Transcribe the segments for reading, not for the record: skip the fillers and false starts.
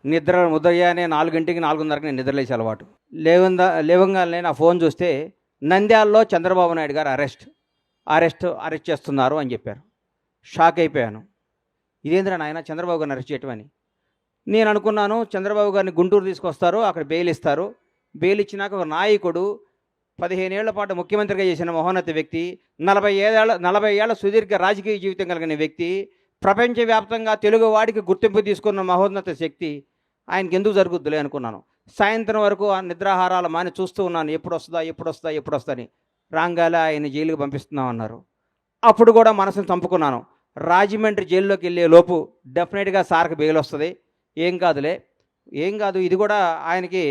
నిద్ర ఉదయాన్నే 4కి 4:30కి నేను నిద్రలేసే అలవాటు. లేవంగానే నా ఫోన్ చూస్తే నంద్యాలలో చంద్రబాబు నాయుడు గారు అరెస్ట్ చేస్తున్నారు అని చెప్పారు. షాక్ అయిపోయాను. ఇదేంద్రా నాయన చంద్రబాబు గారిని అరెస్ట్ చేయటమని. నేను అనుకున్నాను చంద్రబాబు గారిని గుంటూరు తీసుకొస్తారు, అక్కడ బెయిల్ ఇస్తారు. బెయిల్ ఇచ్చినాక ఒక నాయకుడు 15 ఏళ్ల పాటు ముఖ్యమంత్రిగా చేసిన మహోన్నత వ్యక్తి, 40 ఏళ్ల సుదీర్ఘ రాజకీయ జీవితం కలిగిన వ్యక్తి, ప్రపంచవ్యాప్తంగా తెలుగు వాడికి గుర్తింపు తీసుకున్న మహోన్నత శక్తి ఆయనకి ఎందుకు జరుగుద్దులే అనుకున్నాను. సాయంత్రం వరకు ఆ నిద్రాహారాలు మాని చూస్తూ ఉన్నాను, ఎప్పుడు వస్తుందని. రాంగాల ఆయన జైలుకి పంపిస్తున్నామన్నారు. అప్పుడు కూడా మనసును చంపుకున్నాను. రాజమండ్రి జైల్లోకి వెళ్ళే లోపు డెఫినెట్గా సార్కి బెయిల్ వస్తుంది, ఏం కాదు ఇది కూడా ఆయనకి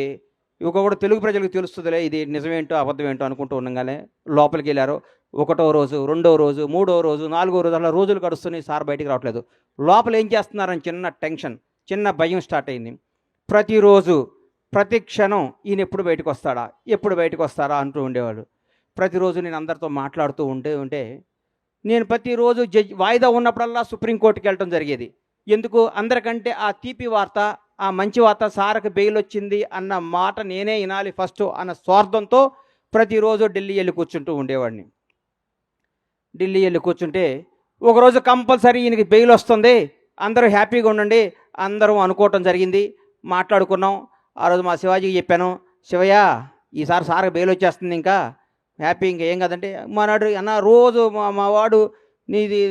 కూడా తెలుగు ప్రజలకు తెలుస్తుందిలే ఇది నిజమేంటో అబద్ధమేంటో అనుకుంటూ ఉండగానే లోపలికి వెళ్ళారు. 1వ రోజు, 2వ రోజు, 3వ రోజు, 4వ రోజు అలా రోజులు గడుస్తున్నాయి. సార్ బయటికి రావట్లేదు. లోపల ఏం చేస్తున్నారని చిన్న టెన్షన్, చిన్న భయం స్టార్ట్ అయింది. ప్రతిరోజు ప్రతి క్షణం ఈయన ఎప్పుడు బయటకు వస్తారా అంటూ ఉండేవాడు. ప్రతిరోజు నేను అందరితో మాట్లాడుతూ ఉంటే నేను ప్రతిరోజు వాయిదా ఉన్నప్పుడల్లా సుప్రీంకోర్టుకి వెళ్ళటం జరిగేది. ఎందుకు? అందరికంటే ఆ తీపి వార్త, ఆ మంచి వార్త, సార్కి బెయిల్ వచ్చింది అన్న మాట నేనే వినాలి ఫస్ట్ అన్న స్వార్థంతో ప్రతిరోజు ఢిల్లీ వెళ్ళి కూర్చుంటూ ఉండేవాడిని. ఢిల్లీ వెళ్ళి కూర్చుంటే ఒకరోజు కంపల్సరీ ఈయనకి బెయిల్ వస్తుంది, అందరూ హ్యాపీగా ఉండండి అందరూ అనుకోవటం జరిగింది. మాట్లాడుకున్నాం. ఆ రోజు మా శివాజీకి చెప్పాను, శివయ్య ఈసారి సార్కి బెయిల్ వచ్చేస్తుంది, ఇంకా హ్యాపీ, ఇంకా ఏం కాదంటే మానాడు అన్న రోజు మా వాడు నీది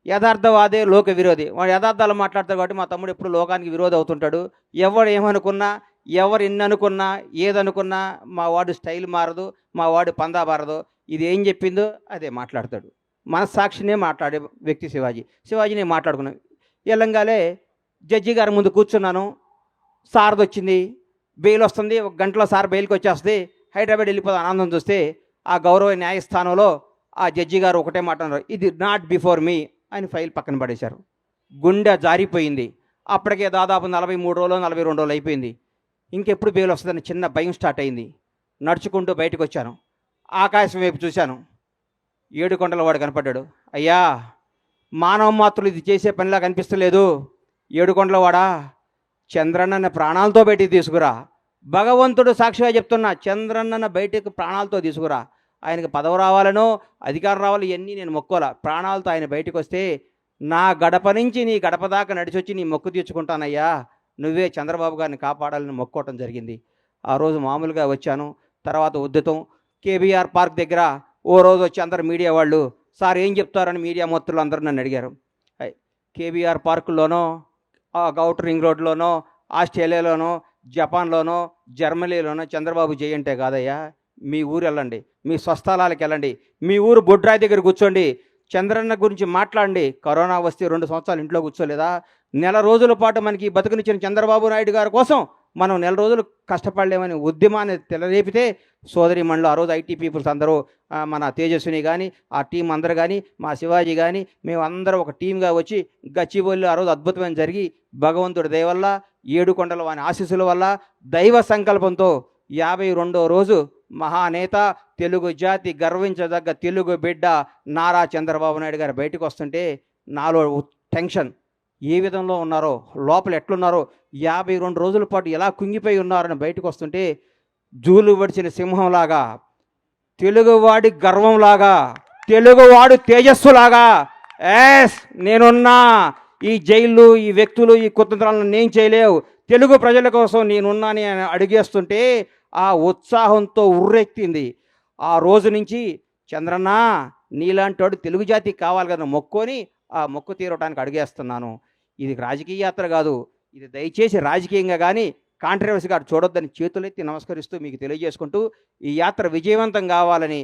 యథార్థవాదే లోక విరోధి, వాడు యథార్థాలు మాట్లాడతాడు కాబట్టి మా తమ్ముడు ఎప్పుడు లోకానికి విరోధి అవుతుంటాడు. ఎవడు ఏమనుకున్నా, ఎవరు ఎన్ని అనుకున్నా, ఏదనుకున్నా మా వాడు స్టైల్ మారదు, మా వాడు పందా మారదు. ఇది ఏం చెప్పిందో అదే మాట్లాడతాడు. మనస్సాక్షినే మాట్లాడే వ్యక్తి శివాజీని మాట్లాడుకున్నాను. ఎల్లంగాలే జడ్జి గారి ముందు కూర్చున్నాను. సార్ది వచ్చింది, బెయిల్ వస్తుంది, 1 గంటలో సార్ బెయిల్కి వచ్చేస్తుంది, హైదరాబాద్ వెళ్ళిపోతే ఆనందం చూస్తే ఆ గౌరవ న్యాయస్థానంలో ఆ జడ్జి గారు ఒకటే మాట అన్నారు, ఇది నాట్ బిఫోర్ మీ అని ఫైల్ పక్కన పడేశారు. గుండె జారిపోయింది. అప్పటికే దాదాపు 43 రోజులు 42 రోజులు అయిపోయింది. ఇంకెప్పుడు బెయిల్ వస్తుందని చిన్న భయం స్టార్ట్ అయింది. నడుచుకుంటూ బయటకు వచ్చాను. ఆకాశం వైపు చూశాను. 7 కొండల వాడు కనపడ్డాడు. అయ్యా, మానవ మాత్రులు ఇది చేసే పనిలా కనిపిస్తలేదు. 7 కొండల వాడా, చంద్రన్నని ప్రాణాలతో బయటికి తీసుకురా. భగవంతుడు సాక్షిగా చెప్తున్నా, చంద్రన్నను బయటకు ప్రాణాలతో తీసుకురా. ఆయనకు పదవి రావాలనో అధికారం రావాలి, ఇవన్నీ నేను మొక్కోలా. ప్రాణాలతో ఆయన బయటకు వస్తే నా గడప నుంచి నీ గడప దాకా నడిచొచ్చి నీ మొక్కు తీర్చుకుంటానయ్యా, నువ్వే చంద్రబాబు గారిని కాపాడాలని మొక్కోవటం జరిగింది. ఆ రోజు మామూలుగా వచ్చాను. తర్వాత ఉద్యతం కేబీఆర్ పార్క్ దగ్గర ఓ రోజు వచ్చి అందరు మీడియా వాళ్ళు, సార్ ఏం చెప్తారని మీడియా మొత్తులు అందరూ నన్ను అడిగారు. కేబీఆర్ పార్కుల్లోనో, ఔటర్ రింగ్ రోడ్లోనో, ఆస్ట్రేలియాలోనో, జపాన్లోనో, జర్మనీలోనో చంద్రబాబు జయంటే కాదయ్యా, మీ ఊరు వెళ్ళండి, మీ స్వస్థలాలకు వెళ్ళండి, మీ ఊరు బొడ్రాయి దగ్గర కూర్చోండి, చంద్రన్న గురించి మాట్లాడండి. కరోనా వస్తే 2 సంవత్సరాలు ఇంట్లో కూర్చోలేదా? నెల రోజుల పాటు మనకి బతుకునిచ్చిన చంద్రబాబు నాయుడు గారి కోసం మనం నెల రోజులు కష్టపడలేమని ఉద్యమాన్ని తెలరేపితే సోదరిమణులు, ఆ రోజు ఐటీ పీపుల్స్ అందరూ, మన తేజస్విని కానీ, ఆ టీం అందరూ కానీ, మా శివాజీ కానీ, మేమందరం ఒక టీంగా వచ్చి గచ్చిబౌలిలో ఆ రోజు అద్భుతమైన జరిగి భగవంతుడి దయ వల్ల, 7 కొండల వాని ఆశీస్సుల వల్ల, దైవ సంకల్పంతో 52వ రోజు మహానేత, తెలుగు జాతి గర్వించదగ్గ తెలుగు బిడ్డ నారా చంద్రబాబు నాయుడు గారు బయటకు వస్తుంటే నాలో టెన్షన్, ఏ విధంలో ఉన్నారో, లోపల ఎట్లున్నారో, 52 రోజుల పాటు ఎలా కుంగిపోయి ఉన్నారని బయటకు వస్తుంటే జూలు వడిచిన సింహంలాగా, తెలుగువాడి గర్వంలాగా, తెలుగువాడు తేజస్సులాగా, నేనున్నా, ఈ జైళ్ళు, ఈ వ్యక్తులు, ఈ కుతంత్రాలను నేను చేయలేవు, తెలుగు ప్రజల కోసం నేనున్నాని అడిగేస్తుంటే ఆ ఉత్సాహంతో ఉర్రెక్కింది. ఆ రోజు నుంచి చంద్రన్న నీలాంటి వాడు తెలుగు జాతికి కావాలి కదా మొక్కొని ఆ మొక్కు తీరటానికి అడిగేస్తున్నాను. ఇది రాజకీయ యాత్ర కాదు, ఇది దయచేసి రాజకీయంగా కానీ కాంట్రవర్సీగా చూడొద్దని చేతులెత్తి నమస్కరిస్తూ మీకు తెలియజేసుకుంటూ, ఈ యాత్ర విజయవంతం కావాలని,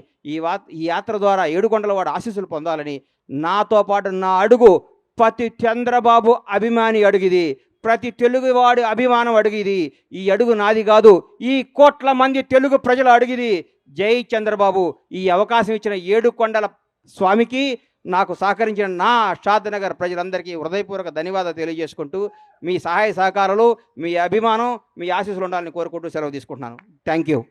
ఈ యాత్ర ద్వారా 7 కొండల వాడు ఆశీస్సులు పొందాలని, నాతో పాటు నా అడుగు ప్రతి చంద్రబాబు అభిమాని అడుగుది, ప్రతి తెలుగువాడి అభిమానం అడిగిది. ఈ అడుగు నాది కాదు, ఈ కోట్ల మంది తెలుగు ప్రజలు అడిగిది. జై చంద్రబాబు. ఈ అవకాశం ఇచ్చిన 7 కొండల స్వామికి, నాకు సహకరించిన నా షాద్నగర్ ప్రజలందరికీ హృదయపూర్వక ధన్యవాదాలు తెలియజేసుకుంటూ, మీ సహాయ సహకారాలు, మీ అభిమానం, మీ ఆశీస్సులు ఉండాలని కోరుకుంటూ సెలవు తీసుకుంటున్నాను. Thank you.